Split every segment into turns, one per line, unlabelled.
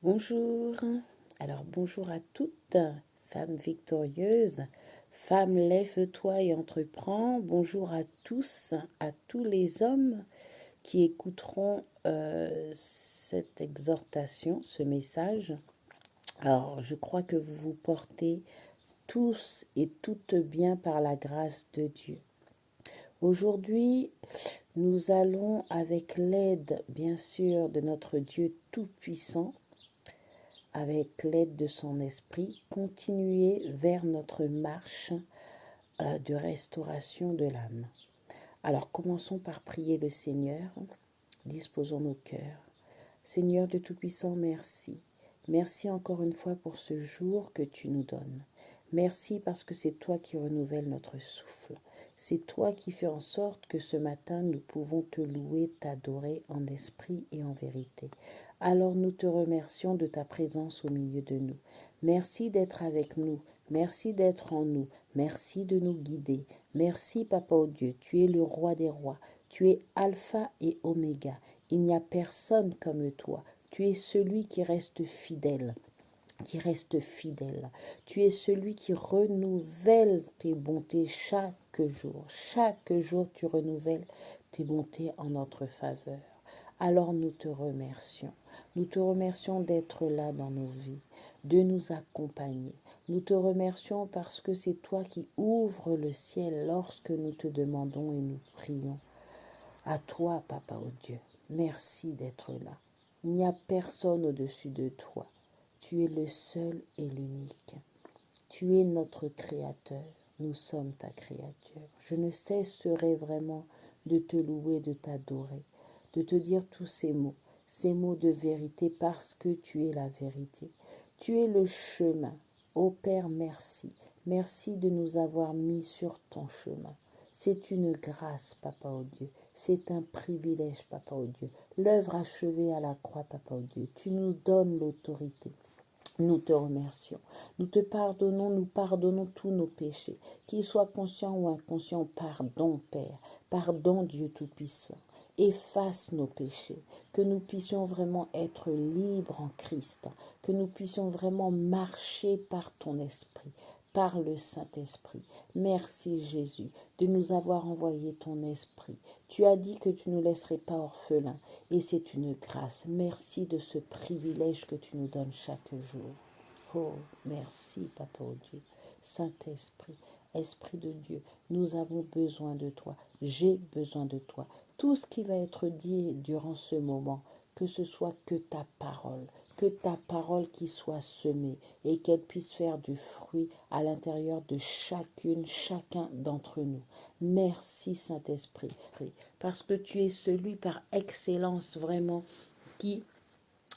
Bonjour, alors bonjour à toutes, femmes victorieuses, femme lève-toi et entreprends, bonjour à tous les hommes qui écouteront cette exhortation, ce message. Alors je crois que vous vous portez tous et toutes bien par la grâce de Dieu. Aujourd'hui, nous allons avec l'aide bien sûr de notre Dieu Tout-Puissant, avec l'aide de son esprit, continuer vers notre marche de restauration de l'âme. Alors commençons par prier le Seigneur, disposons nos cœurs. Seigneur de Tout-Puissant, merci. Merci encore une fois pour ce jour que tu nous donnes. Merci parce que c'est toi qui renouvelles notre souffle. C'est toi qui fais en sorte que ce matin nous pouvons te louer, t'adorer en esprit et en vérité. Alors nous te remercions de ta présence au milieu de nous. Merci d'être avec nous. Merci d'être en nous. Merci de nous guider. Merci Papa au Dieu. Tu es le roi des rois. Tu es Alpha et Oméga. Il n'y a personne comme toi. Tu es celui qui reste fidèle. Tu es celui qui renouvelle tes bontés chaque jour. Chaque jour, tu renouvelles tes bontés en notre faveur. Alors nous te remercions. Nous te remercions d'être là dans nos vies, de nous accompagner. Nous te remercions parce que c'est toi qui ouvres le ciel lorsque nous te demandons et nous prions. À toi, Papa au Dieu, merci d'être là. Il n'y a personne au-dessus de toi. Tu es le seul et l'unique. Tu es notre Créateur. Nous sommes ta créature. Je ne cesserai vraiment de te louer, de t'adorer, de te dire tous ces mots de vérité parce que tu es la vérité. Tu es le chemin. Ô Père, merci. Merci de nous avoir mis sur ton chemin. C'est une grâce, Papa au Dieu. C'est un privilège, Papa au Dieu. L'œuvre achevée à la croix, Papa au Dieu. Tu nous donnes l'autorité. Nous te remercions. Nous te pardonnons, nous pardonnons tous nos péchés, qu'ils soient conscients ou inconscients. Pardon, Père. Pardon, Dieu Tout-Puissant. Efface nos péchés, que nous puissions vraiment être libres en Christ, que nous puissions vraiment marcher par ton esprit, par le Saint-Esprit. Merci Jésus de nous avoir envoyé ton esprit. Tu as dit que tu ne nous laisserais pas orphelins et c'est une grâce. Merci de ce privilège que tu nous donnes chaque jour. Oh, merci Papa au Dieu. Saint-Esprit, Esprit de Dieu, nous avons besoin de toi. J'ai besoin de toi. Tout ce qui va être dit durant ce moment, que ce soit que ta parole qui soit semée et qu'elle puisse faire du fruit à l'intérieur de chacun d'entre nous. Merci Saint-Esprit, parce que tu es celui par excellence vraiment qui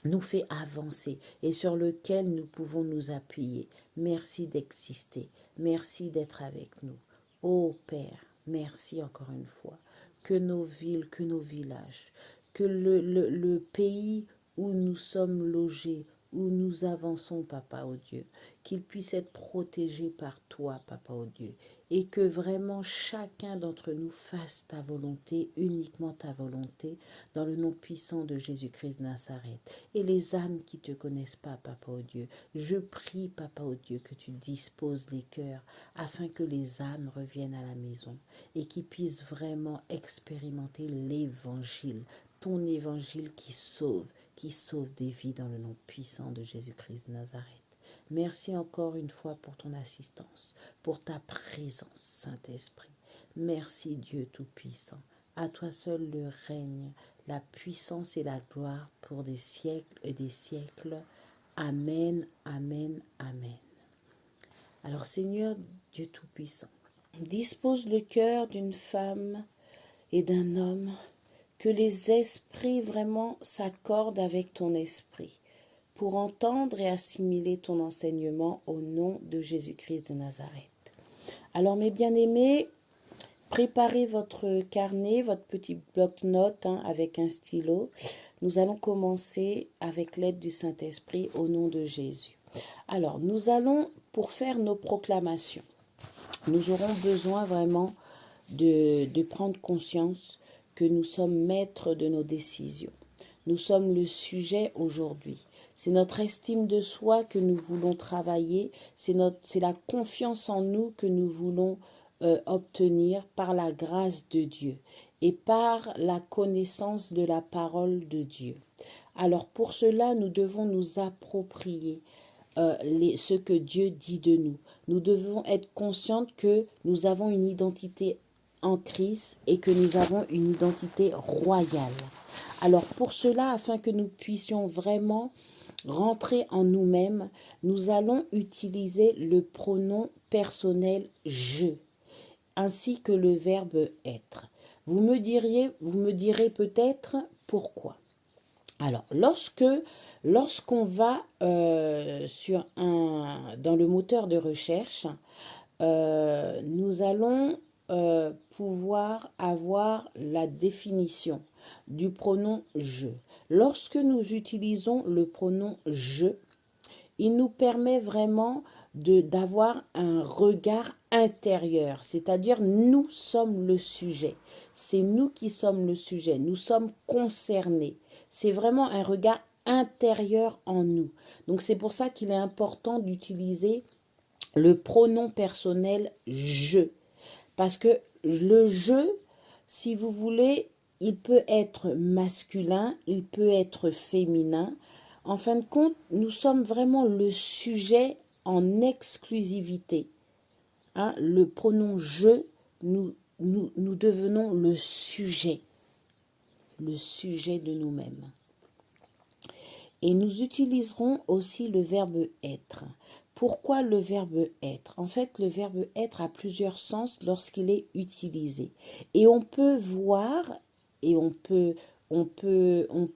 nous fait avancer et sur lequel nous pouvons nous appuyer. Merci d'exister. Merci d'être avec nous. Ô Père, merci encore une fois. Que nos villes, que nos villages, que le pays où nous sommes logés, où nous avançons, Papa au Dieu, qu'il puisse être protégé par toi, Papa au Dieu, et que vraiment chacun d'entre nous fasse ta volonté, uniquement ta volonté, dans le nom puissant de Jésus-Christ de Nazareth. Et les âmes qui ne te connaissent pas, Papa au Dieu, je prie, Papa au Dieu, que tu disposes les cœurs, afin que les âmes reviennent à la maison, et qu'ils puissent vraiment expérimenter l'évangile, ton évangile qui sauve des vies dans le nom puissant de Jésus-Christ de Nazareth. Merci encore une fois pour ton assistance, pour ta présence, Saint-Esprit. Merci Dieu Tout-Puissant. À toi seul le règne, la puissance et la gloire pour des siècles et des siècles. Amen, amen, amen. Alors Seigneur Dieu Tout-Puissant, dispose le cœur d'une femme et d'un homme, que les esprits vraiment s'accordent avec ton esprit pour entendre et assimiler ton enseignement au nom de Jésus-Christ de Nazareth. Alors mes bien-aimés, préparez votre carnet, votre petit bloc-notes avec un stylo. Nous allons commencer avec l'aide du Saint-Esprit au nom de Jésus. Alors nous allons, pour faire nos proclamations, nous aurons besoin vraiment de prendre conscience que nous sommes maîtres de nos décisions. Nous sommes le sujet aujourd'hui. c'est notre estime de soi que nous voulons travailler, c'est la confiance en nous que nous voulons obtenir par la grâce de Dieu et par la connaissance de la parole de Dieu. Alors pour cela, nous devons nous approprier ce que Dieu dit de nous. Nous devons être conscientes que nous avons une identité en Christ et que nous avons une identité royale. Alors pour cela, afin que nous puissions vraiment rentrer en nous-mêmes, nous allons utiliser le pronom personnel « je » ainsi que le verbe « être ». Vous me direz peut-être pourquoi. Alors, lorsqu'on va dans le moteur de recherche, nous allons pouvoir avoir la définition du pronom « je ». Lorsque nous utilisons le pronom « je », il nous permet vraiment d'avoir un regard intérieur, c'est-à-dire nous sommes le sujet. C'est nous qui sommes le sujet, nous sommes concernés. C'est vraiment un regard intérieur en nous. Donc c'est pour ça qu'il est important d'utiliser le pronom personnel « je ». Parce que le « je », si vous voulez, il peut être masculin, il peut être féminin. En fin de compte, nous sommes vraiment le sujet en exclusivité. Hein, le pronom « je », nous devenons le sujet de nous-mêmes. Et nous utiliserons aussi le verbe « être ». Pourquoi le verbe « être » ? En fait, le verbe « être » a plusieurs sens lorsqu'il est utilisé. Et on peut voir, et on peut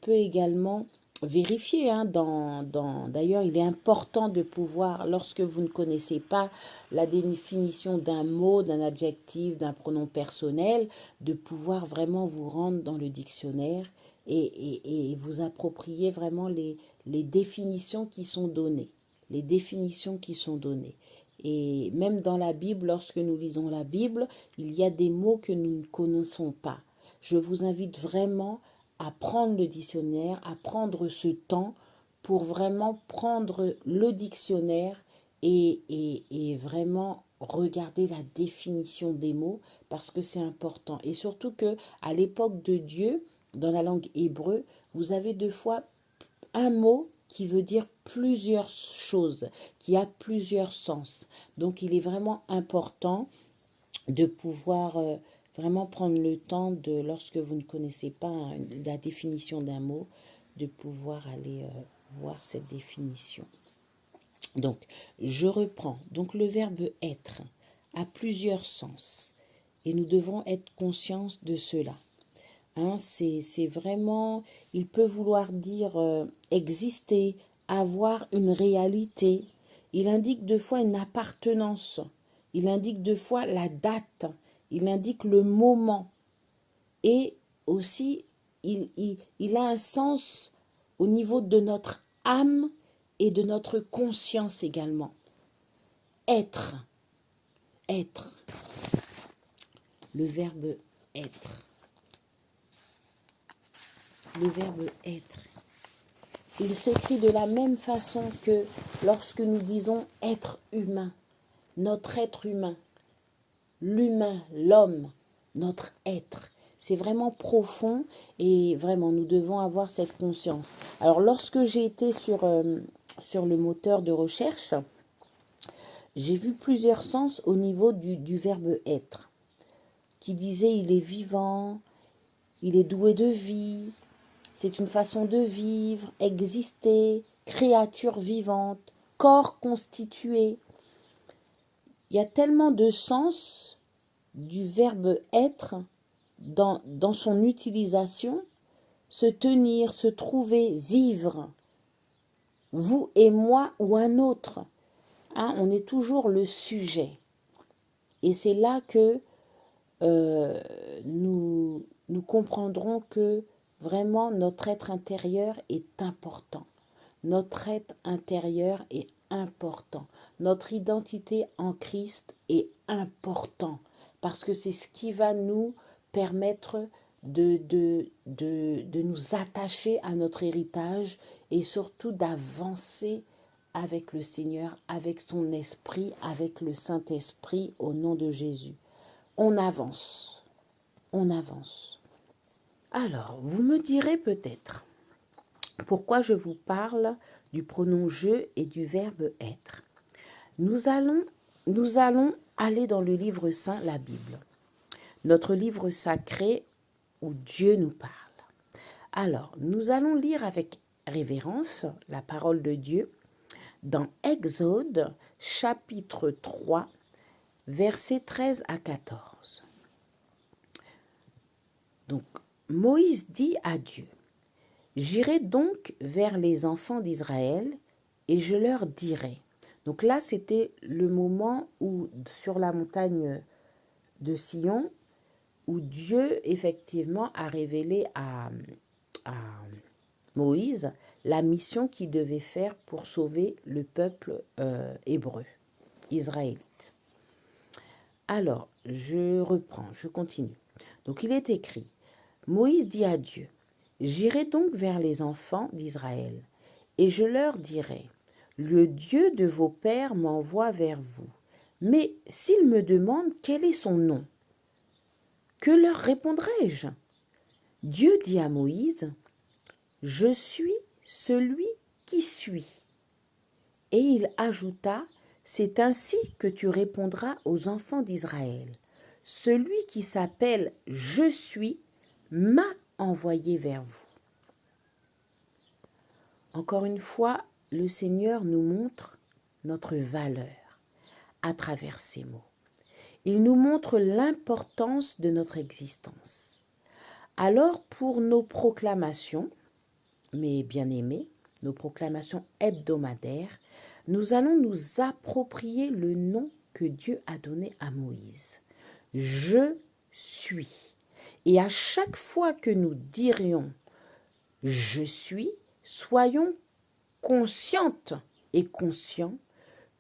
également vérifier. Hein, d'ailleurs, il est important de pouvoir, lorsque vous ne connaissez pas la définition d'un mot, d'un adjectif, d'un pronom personnel, de pouvoir vraiment vous rendre dans le dictionnaire et vous approprier vraiment les définitions qui sont données. Les définitions qui sont données. Et même dans la Bible, lorsque nous lisons la Bible, il y a des mots que nous ne connaissons pas. Je vous invite vraiment à prendre le dictionnaire, à prendre ce temps pour vraiment prendre le dictionnaire et vraiment regarder la définition des mots parce que c'est important. Et surtout que à l'époque de Dieu, dans la langue hébreu, vous avez deux fois un mot qui veut dire plusieurs choses, qui a plusieurs sens. Donc il est vraiment important de pouvoir vraiment prendre le temps de, lorsque vous ne connaissez pas la définition d'un mot, de pouvoir aller voir cette définition. Donc, je reprends. Donc, le verbe « être » a plusieurs sens et nous devons être conscients de cela. Hein, c'est vraiment, il peut vouloir dire exister, avoir une réalité. Il indique deux fois une appartenance. Il indique deux fois la date. Il indique le moment. Et aussi, il a un sens au niveau de notre âme et de notre conscience également. Être. Être. Le verbe être. Le verbe être. Il s'écrit de la même façon que lorsque nous disons être humain, notre être humain, l'humain, l'homme, notre être. C'est vraiment profond et vraiment nous devons avoir cette conscience. Alors lorsque j'ai été sur le moteur de recherche, j'ai vu plusieurs sens au niveau du verbe être, qui disait il est vivant, il est doué de vie. C'est une façon de vivre, exister, créature vivante, corps constitué. Il y a tellement de sens du verbe être dans son utilisation, se tenir, se trouver, vivre. Vous et moi ou un autre. Hein, on est toujours le sujet. Et c'est là que nous comprendrons que vraiment, notre être intérieur est important. Notre être intérieur est important. Notre identité en Christ est important parce que c'est ce qui va nous permettre de nous attacher à notre héritage et surtout d'avancer avec le Seigneur, avec son esprit, avec le Saint-Esprit au nom de Jésus. On avance, on avance. Alors, vous me direz peut-être pourquoi je vous parle du pronom je et du verbe être. Nous allons aller dans le livre saint, la Bible, notre livre sacré où Dieu nous parle. Alors, nous allons lire avec révérence la parole de Dieu dans Exode, chapitre 3, versets 13 à 14. Donc, Moïse dit à Dieu, « J'irai donc vers les enfants d'Israël et je leur dirai. » Donc là, c'était le moment où, sur la montagne de Sion, où Dieu, effectivement, a révélé à Moïse la mission qu'il devait faire pour sauver le peuple hébreu, israélite. Alors, je reprends, je continue. Donc, il est écrit, Moïse dit à Dieu, « J'irai donc vers les enfants d'Israël, et je leur dirai, le Dieu de vos pères m'envoie vers vous. Mais s'ils me demandent quel est son nom, que leur répondrai-je » Dieu dit à Moïse, « Je suis celui qui suis. » Et il ajouta, « C'est ainsi que tu répondras aux enfants d'Israël. Celui qui s'appelle « Je suis » m'a envoyé vers vous. » Encore une fois, le Seigneur nous montre notre valeur à travers ces mots. Il nous montre l'importance de notre existence. Alors, pour nos proclamations, mes bien-aimés, nos proclamations hebdomadaires, nous allons nous approprier le nom que Dieu a donné à Moïse. Je suis. Et à chaque fois que nous dirions « je suis », soyons conscientes et conscients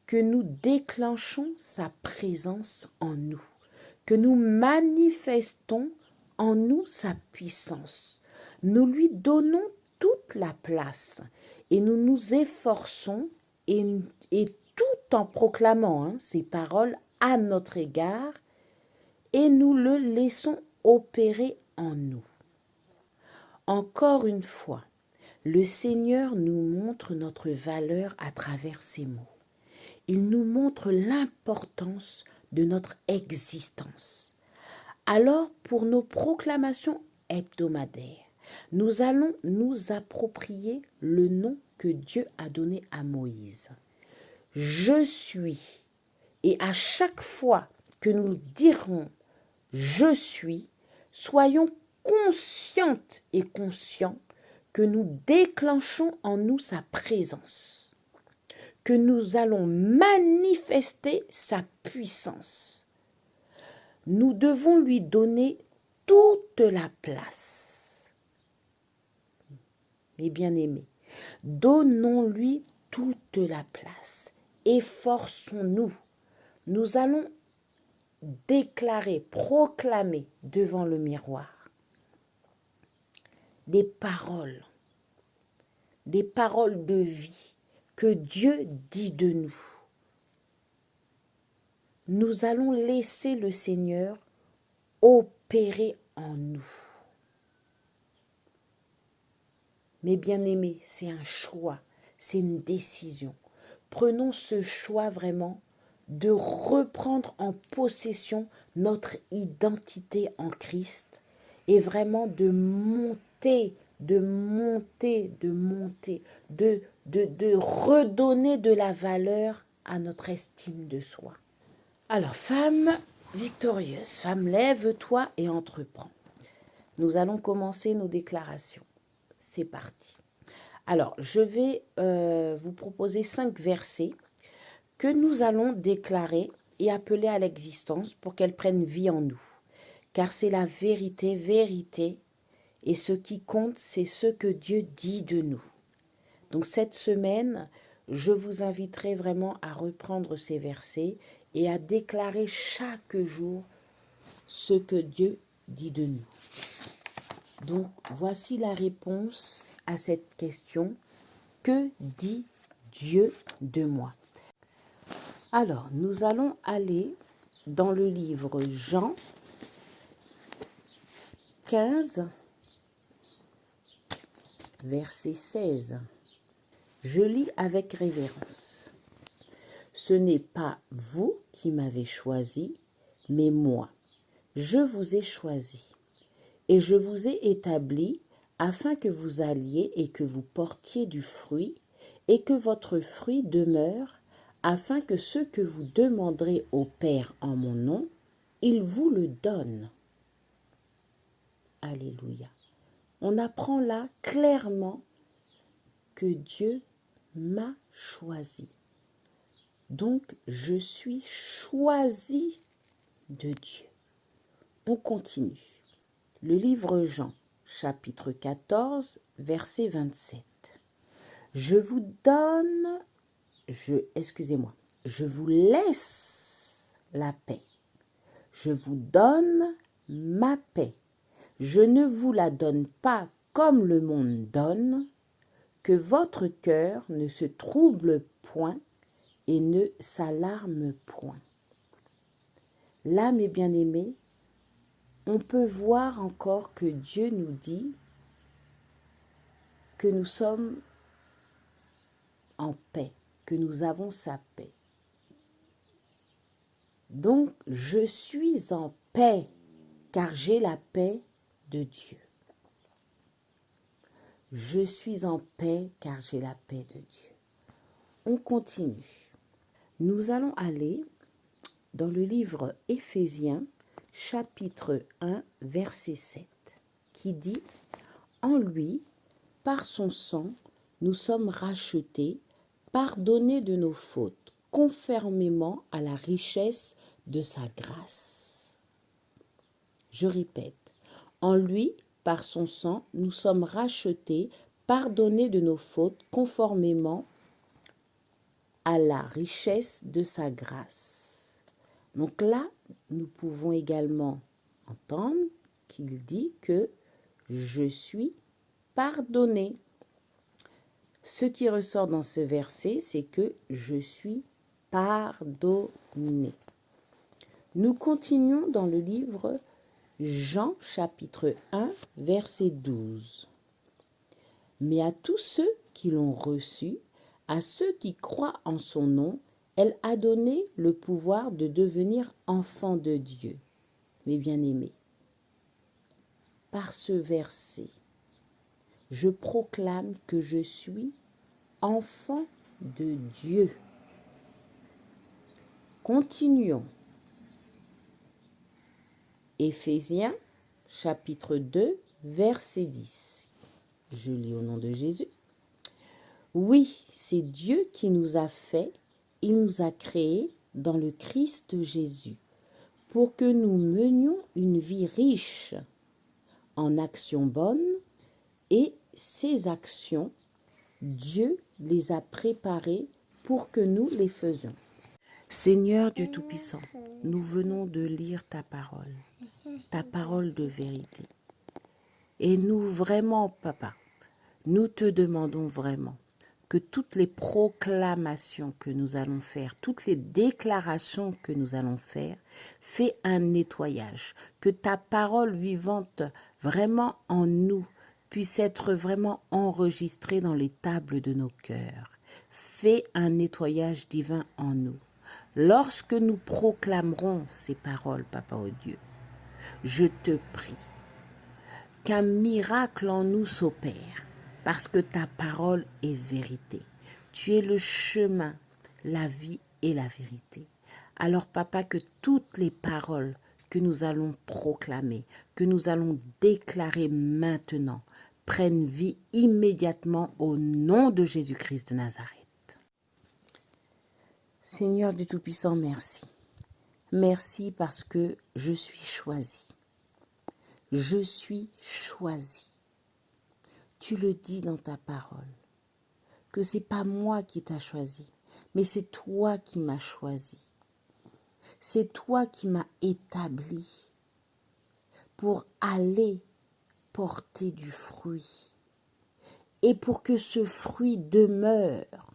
que nous déclenchons sa présence en nous, que nous manifestons en nous sa puissance. Nous lui donnons toute la place et nous nous efforçons et tout en proclamant ces paroles à notre égard et nous le laissons opérer en nous. Encore une fois, le Seigneur nous montre notre valeur à travers ces mots. Il nous montre l'importance de notre existence. Alors, pour nos proclamations hebdomadaires, nous allons nous approprier le nom que Dieu a donné à Moïse. Je suis. Et à chaque fois que nous dirons je suis, soyons conscientes et conscients que nous déclenchons en nous sa présence, que nous allons manifester sa puissance. Nous devons lui donner toute la place. Mes bien-aimés, donnons-lui toute la place. Efforçons-nous. Nous allons déclarer, proclamer devant le miroir des paroles de vie que Dieu dit de nous. Nous allons laisser le Seigneur opérer en nous. Mes bien-aimés, c'est un choix, c'est une décision. Prenons ce choix vraiment de reprendre en possession notre identité en Christ et vraiment de monter, de redonner de la valeur à notre estime de soi. Alors, femme victorieuse, femme, lève-toi et entreprends. Nous allons commencer nos déclarations. C'est parti. Alors, je vais vous proposer 5 versets que nous allons déclarer et appeler à l'existence pour qu'elle prenne vie en nous. Car c'est la vérité, et ce qui compte, c'est ce que Dieu dit de nous. Donc cette semaine, je vous inviterai vraiment à reprendre ces versets et à déclarer chaque jour ce que Dieu dit de nous. Donc, voici la réponse à cette question. Que dit Dieu de moi? Alors, nous allons aller dans le livre Jean 15, verset 16. Je lis avec révérence. Ce n'est pas vous qui m'avez choisi, mais moi. Je vous ai choisi et je vous ai établi afin que vous alliez et que vous portiez du fruit et que votre fruit demeure, afin que ce que vous demanderez au Père en mon nom, il vous le donne. Alléluia. On apprend là clairement que Dieu m'a choisi. Donc, je suis choisi de Dieu. On continue. Le livre Jean, chapitre 14, verset 27. Je vous laisse la paix. Je vous donne ma paix. Je ne vous la donne pas comme le monde donne, que votre cœur ne se trouble point et ne s'alarme point. Là, mes bien-aimés, on peut voir encore que Dieu nous dit que nous sommes en paix, que nous avons sa paix. Donc, je suis en paix, car j'ai la paix de Dieu. Je suis en paix, car j'ai la paix de Dieu. On continue. Nous allons aller dans le livre Éphésiens, chapitre 1, verset 7, qui dit « En lui, par son sang, nous sommes rachetés, pardonnés de nos fautes, conformément à la richesse de sa grâce. » Je répète, en lui, par son sang, nous sommes rachetés, pardonnés de nos fautes, conformément à la richesse de sa grâce. Donc là, nous pouvons également entendre qu'il dit que je suis pardonné. Ce qui ressort dans ce verset, c'est que je suis pardonné. Nous continuons dans le livre Jean chapitre 1, verset 12. Mais à tous ceux qui l'ont reçu, à ceux qui croient en son nom, elle a donné le pouvoir de devenir enfants de Dieu. Mes bien-aimés, par ce verset, je proclame que je suis enfant de Dieu. Continuons. Éphésiens, chapitre 2, verset 10. Je lis au nom de Jésus. Oui, c'est Dieu qui nous a fait, il nous a créés dans le Christ Jésus, pour que nous menions une vie riche en actions bonnes, et ces actions, Dieu les a préparées pour que nous les faisions. Seigneur Dieu Tout-Puissant, nous venons de lire ta parole de vérité. Et nous vraiment, Papa, nous te demandons vraiment que toutes les proclamations que nous allons faire, toutes les déclarations que nous allons faire, fais un nettoyage, que ta parole vivante vraiment en nous puisse être vraiment enregistrée dans les tables de nos cœurs. Fais un nettoyage divin en nous. Lorsque nous proclamerons ces paroles, Papa oh Dieu, je te prie qu'un miracle en nous s'opère, parce que ta parole est vérité. Tu es le chemin, la vie et la vérité. Alors, Papa, que toutes les paroles que nous allons proclamer, que nous allons déclarer maintenant, prennent vie immédiatement au nom de Jésus-Christ de Nazareth. Seigneur du Tout-Puissant, merci. Merci parce que je suis choisi. Je suis choisi. Tu le dis dans ta parole, que c'est pas moi qui t'ai choisi, mais c'est toi qui m'as choisi. C'est toi qui m'as établi pour aller porter du fruit et pour que ce fruit demeure,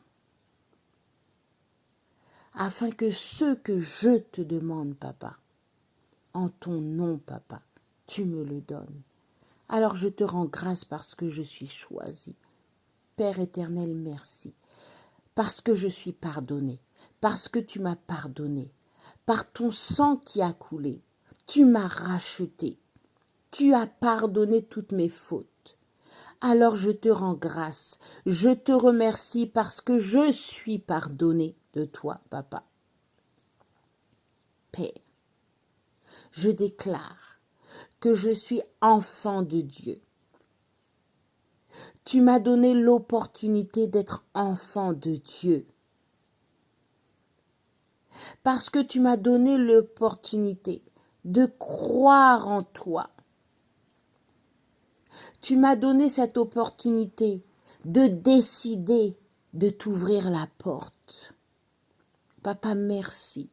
afin que ce que je te demande, papa, en ton nom, papa, tu me le donnes. Alors je te rends grâce parce que je suis choisi. Père éternel, merci. Parce que je suis pardonné, parce que tu m'as pardonné, par ton sang qui a coulé, tu m'as racheté, tu as pardonné toutes mes fautes. Alors je te rends grâce, je te remercie parce que je suis pardonné de toi, papa. Père, je déclare que je suis enfant de Dieu. Tu m'as donné l'opportunité d'être enfant de Dieu. Parce que tu m'as donné l'opportunité de croire en toi. Tu m'as donné cette opportunité de décider de t'ouvrir la porte. Papa, merci.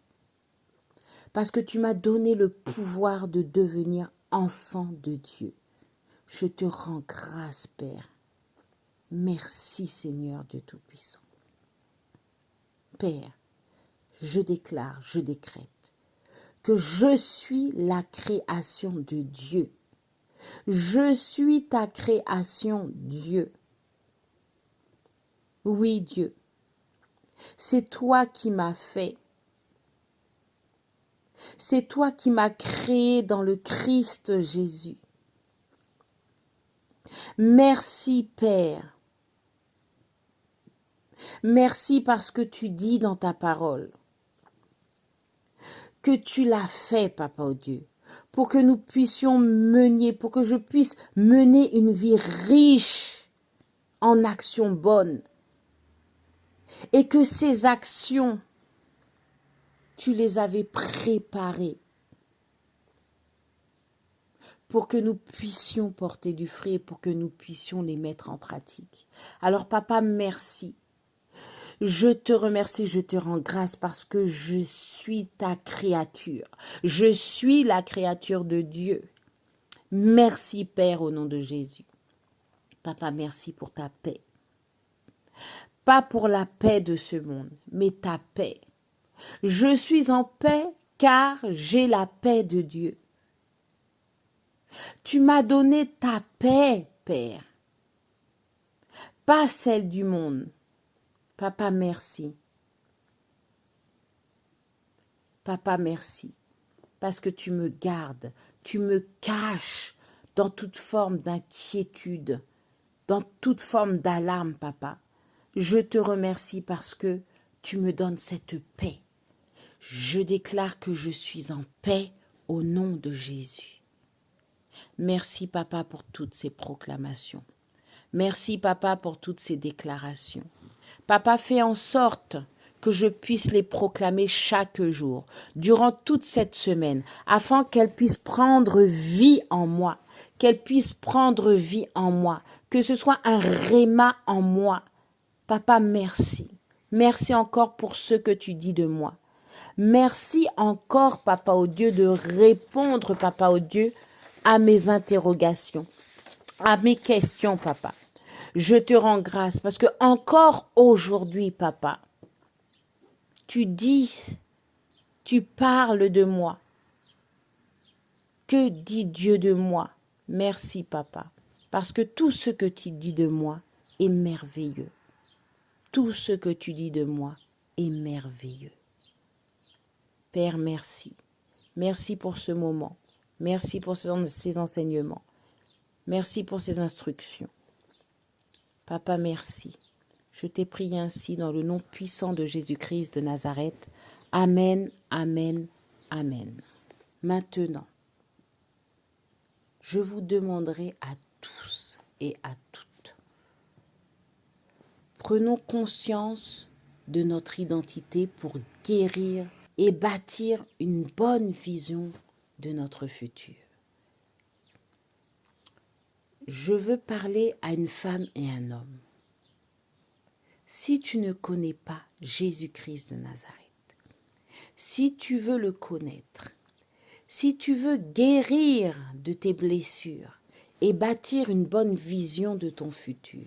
Parce que tu m'as donné le pouvoir de devenir enfant de Dieu. Je te rends grâce, Père. Merci, Seigneur Dieu Tout-Puissant. Père, je déclare, je décrète que je suis la création de Dieu. Je suis ta création, Dieu. Oui, Dieu. C'est toi qui m'as fait. C'est toi qui m'as créé dans le Christ Jésus. Merci, Père. Merci parce que tu dis dans ta parole que tu l'as fait, Papa oh Dieu, pour que nous puissions mener, pour que je puisse mener une vie riche en actions bonnes. Et que ces actions, tu les avais préparées pour que nous puissions porter du fruit et pour que nous puissions les mettre en pratique. Alors, Papa, merci. Je te remercie, je te rends grâce parce que je suis ta créature. Je suis la créature de Dieu. Merci, Père, au nom de Jésus. Papa, merci pour ta paix. Pas pour la paix de ce monde, mais ta paix. Je suis en paix car j'ai la paix de Dieu. Tu m'as donné ta paix, Père, pas celle du monde. Papa, merci. Papa, merci, parce que tu me gardes, tu me caches dans toute forme d'inquiétude, dans toute forme d'alarme, papa. Je te remercie parce que tu me donnes cette paix. Je déclare que je suis en paix au nom de Jésus. Merci, papa, pour toutes ces proclamations. Merci, papa, pour toutes ces déclarations. Papa, fais en sorte que je puisse les proclamer chaque jour, durant toute cette semaine, afin qu'elles puissent prendre vie en moi, qu'elles puissent prendre vie en moi, que ce soit un réma en moi. Papa, merci. Merci encore pour ce que tu dis de moi. Merci encore, Papa au Dieu, de répondre, Papa au Dieu, à mes interrogations, à mes questions, Papa. Je te rends grâce parce que encore aujourd'hui, Papa, tu dis, tu parles de moi. Que dit Dieu de moi? Merci, Papa, parce que tout ce que tu dis de moi est merveilleux. Tout ce que tu dis de moi est merveilleux. Père, merci. Merci pour ce moment. Merci pour ces enseignements. Merci pour ces instructions. Papa, merci. Je t'ai prié ainsi dans le nom puissant de Jésus-Christ de Nazareth. Amen, amen, amen. Maintenant, je vous demanderai à tous et à toutes, prenons conscience de notre identité pour guérir et bâtir une bonne vision de notre futur. Je veux parler à une femme et un homme. Si tu ne connais pas Jésus-Christ de Nazareth, si tu veux le connaître, si tu veux guérir de tes blessures et bâtir une bonne vision de ton futur,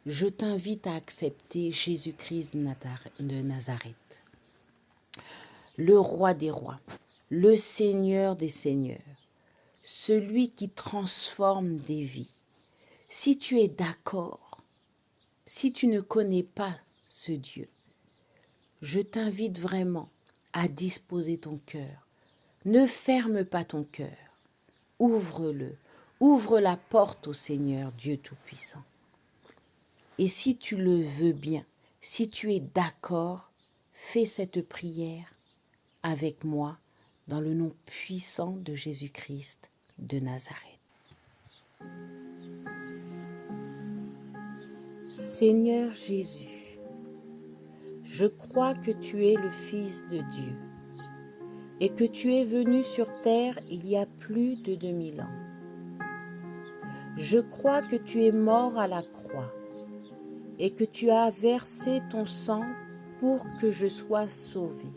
je t'invite à accepter Jésus-Christ de Nazareth, le roi des rois, le Seigneur des seigneurs, celui qui transforme des vies. Si tu es d'accord, si tu ne connais pas ce Dieu, je t'invite vraiment à disposer ton cœur. Ne ferme pas ton cœur. Ouvre-le. Ouvre la porte au Seigneur, Dieu Tout-Puissant. Et si tu le veux bien, si tu es d'accord, fais cette prière avec moi dans le nom puissant de Jésus-Christ de Nazareth. Seigneur Jésus, je crois que tu es le Fils de Dieu et que tu es venu sur terre il y a plus de 2000 ans. Je crois que tu es mort à la croix et que tu as versé ton sang pour que je sois sauvé.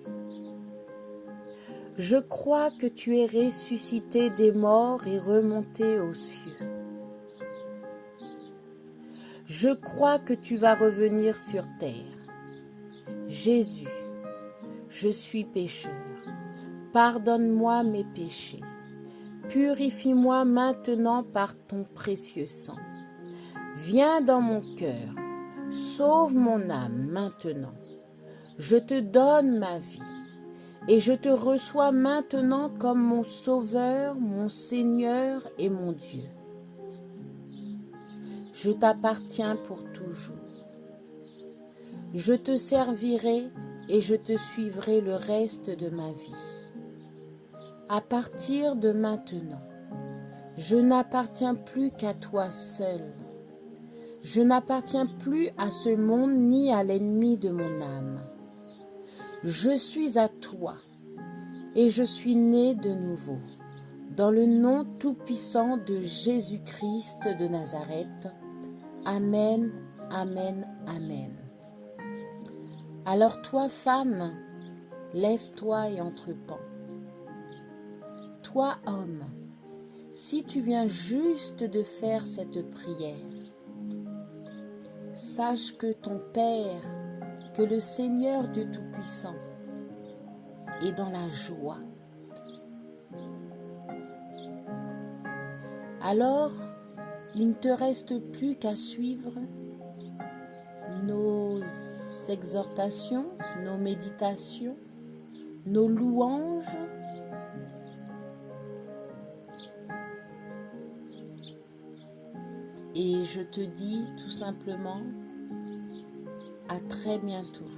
Je crois que tu es ressuscité des morts et remonté aux cieux. Je crois que tu vas revenir sur terre. Jésus, je suis pécheur. Pardonne-moi mes péchés. Purifie-moi maintenant par ton précieux sang. Viens dans mon cœur. Sauve mon âme maintenant. Je te donne ma vie et je te reçois maintenant comme mon Sauveur, mon Seigneur et mon Dieu. Je t'appartiens pour toujours. Je te servirai et je te suivrai le reste de ma vie. À partir de maintenant, je n'appartiens plus qu'à toi seul. Je n'appartiens plus à ce monde ni à l'ennemi de mon âme. Je suis à toi et je suis né de nouveau. Dans le nom tout-puissant de Jésus-Christ de Nazareth. Amen, amen, amen. Alors toi, femme, lève-toi et entreprends. Toi, homme, si tu viens juste de faire cette prière, sache que ton Père, que le Seigneur Dieu Tout-Puissant, est dans la joie. Alors, il ne te reste plus qu'à suivre nos exhortations, nos méditations, nos louanges. Et je te dis tout simplement à très bientôt.